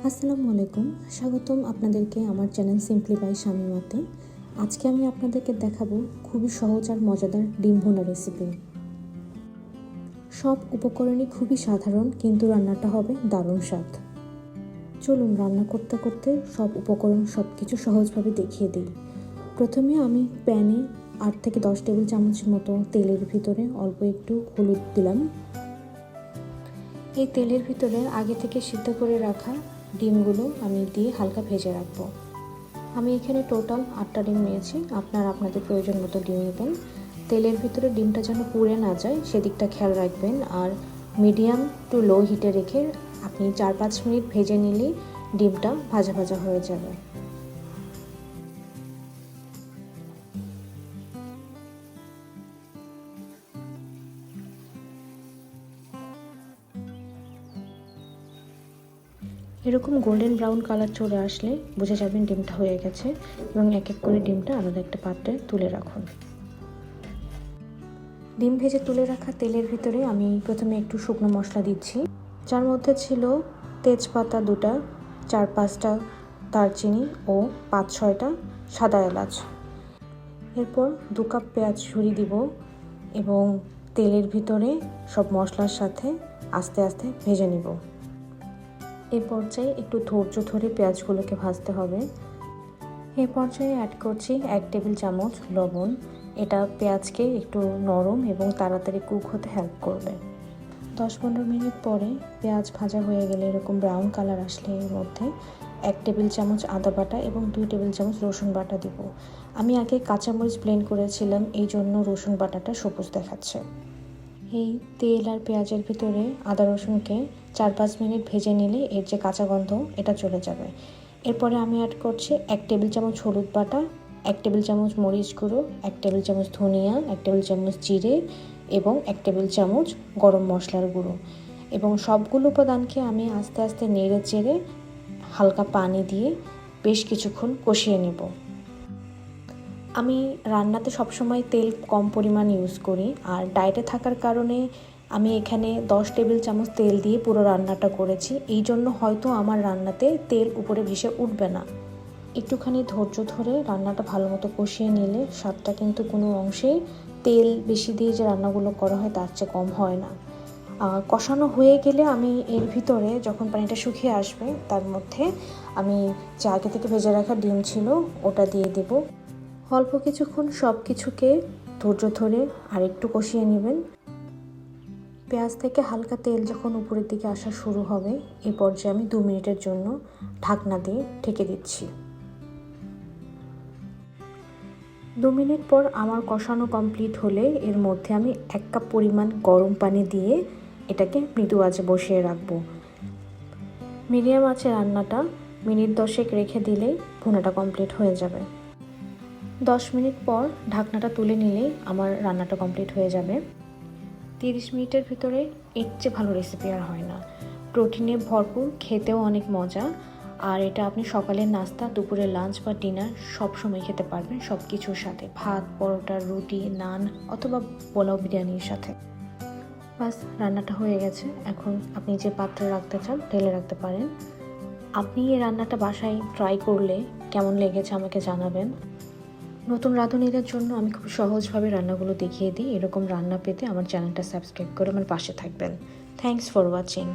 আসসালামু আলাইকুম, স্বাগতম আপনাদেরকে আমার চ্যানেল সিম্পলি বাই শামিমাতে। আজকে আমি আপনাদেরকে দেখাবো খুবই সহজ আর মজাদার ডিম ভুনা রেসিপি। সব উপকরণই খুবই সাধারণ, কিন্তু রান্নাটা হবে দারুণ স্বাদ। চলুন রান্না করতে করতে সব উপকরণ সব কিছু সহজভাবে দেখিয়ে দিই। প্রথমে আমি প্যানে 8 থেকে 10 টেবিল চামচ মতো তেলের ভিতরে অল্প একটু হলুদ দিলাম। এই তেলের ভিতরে আগে থেকে সিদ্ধ করে রাখা ডিমগুলো আমি দিয়ে হালকা ভেজে রাখবো। আমি এখানে টোটাল 8টা ডিম নিয়েছি, আপনারা আপনাদের প্রয়োজন মতো ডিম নেবেন। তেলের ভিতরে ডিমটা যেন পুড়ে না যায় সেদিকটা খেয়াল রাখবেন, আর মিডিয়াম টু লো হিটে রেখে আপনি 4-5 মিনিট ভেজে নিলেই ডিমটা ভাজা ভাজা হয়ে যাবে। এরকম গোল্ডেন ব্রাউন কালার চলে আসলে বুঝে যাবেন ডিমটা হয়ে গেছে, এবং এক এক করে ডিমটা আলাদা একটা পাত্রে তুলে রাখুন। ডিম ভেজে তুলে রাখা তেলের ভিতরে আমি প্রথমে একটু শুকনো মশলা দিচ্ছি, যার মধ্যে ছিল তেজপাতা 2টা, 4-5টা দারচিনি ও 5-6টা সাদা এলাচ। এরপর 2 কাপ পেঁয়াজ ছুরি দিব এবং তেলের ভিতরে সব মশলার সাথে আস্তে আস্তে ভেজে নিব। এই পর্যায়ে একটু ধৈর্য ধরে পেঁয়াজগুলোকে ভাজতে হবে। এই পর্যায়ে অ্যাড করছি 1 টেবিল চামচ লবণ। এটা পেঁয়াজকে একটু নরম এবং তাড়াতাড়ি কুক হতে হেল্প করবে। 10-15 মিনিট পরে পেঁয়াজ ভাজা হয়ে গেলে এরকম ব্রাউন কালার আসলে এর মধ্যে 1 টেবিল চামচ আদা বাটা এবং 2 টেবিল চামচ রসুন বাটা দিব। আমি আগে কাঁচামরিচ ব্লেন্ড করেছিলাম, এই জন্য রসুন বাটাটা সবুজ দেখাচ্ছে। এই তেল আর পেঁয়াজের ভিতরে আদা রসুনকে 4-5 মিনিট ভেজে নিলে এর যে কাঁচা গন্ধ এটা চলে যাবে। এরপরে আমি অ্যাড করছি 1 টেবিল চামচ হলুদ বাটা, 1 টেবিল চামচ মরিচ গুঁড়ো, 1 টেবিল চামচ ধনিয়া, 1 টেবিল চামচ জিরে এবং 1 টেবিল চামচ গরম মশলার গুঁড়ো, এবং সবগুলো উপাদানকে আমি আস্তে আস্তে নেড়ে চেড়ে হালকা পানি দিয়ে বেশ কিছুক্ষণ কষিয়ে নেব। আমি রান্নাতে সবসময় তেল কম পরিমাণ ইউজ করি, আর ডায়েটে থাকার কারণে আমি এখানে 10 টেবিল চামচ তেল দিয়ে পুরো রান্নাটা করেছি। এই জন্য হয়তো আমার রান্নাতে তেল উপরে ভেসে উঠবে না। একটুখানি ধৈর্য ধরে রান্নাটা ভালো মতো কষিয়ে নিলে স্বাদটা কিন্তু কোনো অংশেই তেল বেশি দিয়ে যে রান্নাগুলো করা হয় তার চেয়ে কম হয় না। কষানো হয়ে গেলে আমি এর ভিতরে যখন পানিটা শুকিয়ে আসবে তার মধ্যে আমি যে আগে থেকে ভেজে রাখা ডিম ছিল ওটা দিয়ে দেব। অল্প কিছুক্ষণ সব কিছুকে ধৈর্য ধরে আর একটু কষিয়ে নেবেন। পেঁয়াজ থেকে হালকা তেল যখন উপরের দিকে আসা শুরু হবে এই পর্যায়ে আমি 2 মিনিটের জন্য ঢাকনা দিয়ে ঢেকে দিচ্ছি। 2 মিনিট পর আমার কষানো কমপ্লিট হলে এর মধ্যে আমি 1 কাপ পরিমাণ গরম পানি দিয়ে এটাকে মৃদু আঁচে বসিয়ে রাখবো। মিডিয়াম আঁচে রান্নাটা মিনিট 10 রেখে দিলেই ভুনাটা কমপ্লিট হয়ে যাবে। 10 মিনিট পর ঢাকনাটা তুলে নিলেই আমার রান্নাটা কমপ্লিট হয়ে যাবে। 30 মিনিটের ভিতরে এর চেয়ে ভালো রেসিপি আর হয় না। প্রোটিনে ভরপুর, খেতেও অনেক মজা, আর এটা আপনি সকালের নাস্তা, দুপুরের লাঞ্চ বা ডিনার সব সময় খেতে পারবেন, সব কিছুর সাথে, ভাত, পরোটা, রুটি, নান অথবা পোলাও বিরিয়ানির সাথে। বাস রান্নাটা হয়ে গেছে। এখন আপনি যে পাত্রে রাখতে চান ঢেলে রাখতে পারেন। আপনি এই রান্নাটা বাসায় ট্রাই করলে কেমন লেগেছে আমাকে জানাবেন। নতুন রাঁধুনিদের জন্য আমি খুব সহজভাবে রান্নাগুলো দেখিয়ে দিই। এরকম রান্না পেতে আমার চ্যানেলটা সাবস্ক্রাইব করে আমার পাশে থাকবেন। Thanks for watching.